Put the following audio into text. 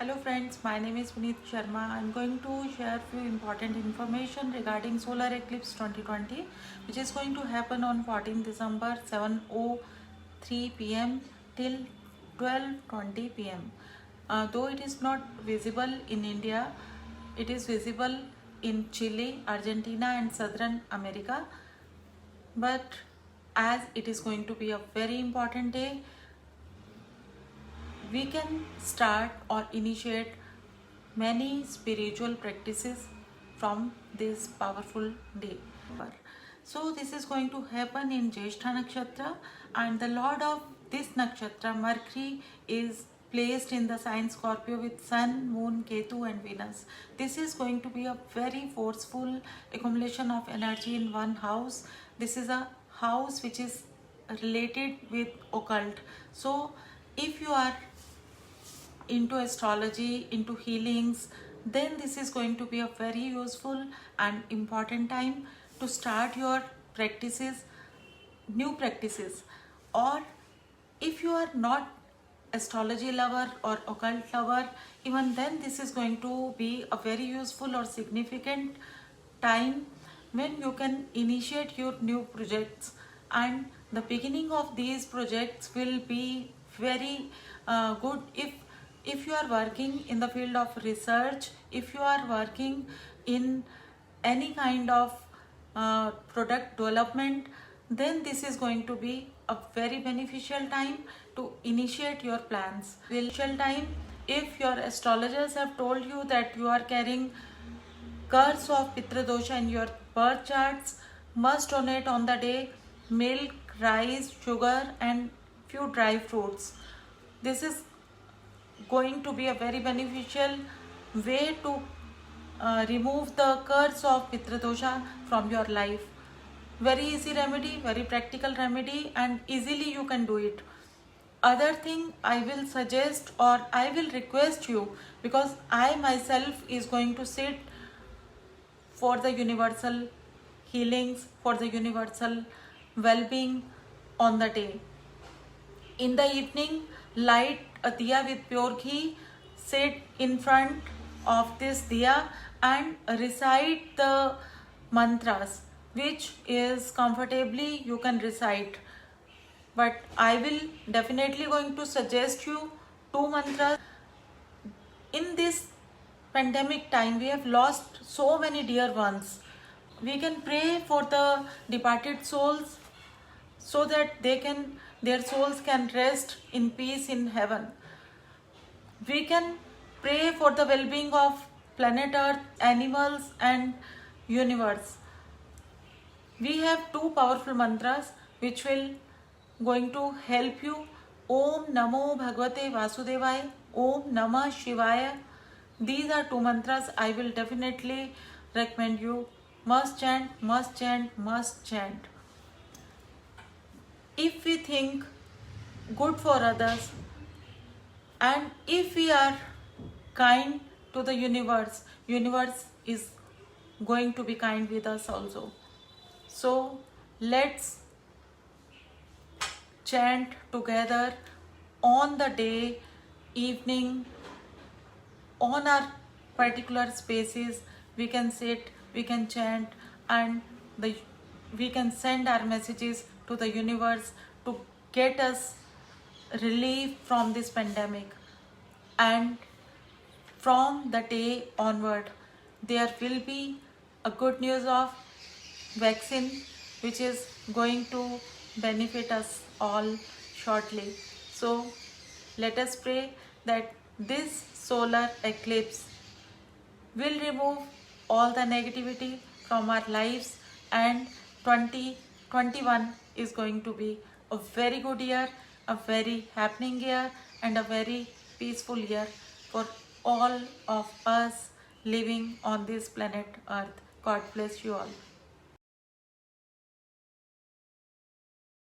Hello friends, my name is Puneet Sharma. I'm going to share few important information regarding solar eclipse 2020 which is going to happen on 14 December 7:03 p.m. till 12:20 p.m. Though it is not visible in India, it is visible in Chile, Argentina and Southern America. But as it is going to be a very important day, we can start or initiate many spiritual practices from this powerful day. So this is going to happen in Jyeshtha Nakshatra, and the lord of this nakshatra, Mercury, is placed in the sign Scorpio with Sun, Moon, Ketu and Venus. This is going to be a very forceful accumulation of energy in one house. This is a house which is related with occult. So if you are into astrology, into healings, then this is going to be a very useful and important time to start your practices, new practices. Or if you are not astrology lover or occult lover, even then this is going to be a very useful or significant time when you can initiate your new projects, and the beginning of these projects will be very good if you are working in the field of research, if you are working in any kind of product development, then this is going to be a very beneficial time to initiate your plans. Beneficial time if your astrologers have told you that you are carrying curse of Pitra dosha in your birth charts, must donate on the day milk, rice, sugar and few dry fruits. This is going to be a very beneficial way to remove the curse of Pitra dosha from your life. Very easy remedy, very practical remedy, and easily you can do it. Other thing I will suggest or I will request you, because I myself is going to sit for the universal healings, for the universal well-being on the day. In the evening, light a diya with pure ghee, sit in front of this diya and recite the mantras, which is comfortably you can recite. But I will definitely going to suggest you two mantras. In this pandemic time, we have lost so many dear ones. We can pray for the departed souls so that their souls can rest in peace in heaven. We can pray for the well-being of planet Earth, animals and universe. We have two powerful mantras which will going to help you. Om Namo Bhagavate Vasudevaya, Om Namah Shivaya. These are two mantras I will definitely recommend you. Must chant, must chant, must chant. If we think good for others and if we are kind to the universe, universe is going to be kind with us also. So let's chant together on the day, evening, on our particular spaces. We can sit, we can chant, and we can send our messages to the universe to get us relief from this pandemic. And from the day onward, there will be a good news of vaccine which is going to benefit us all shortly. So let us pray that this solar eclipse will remove all the negativity from our lives, and 2021 is going to be a very good year, a very happening year and a very peaceful year for all of us living on this planet Earth. God bless you all.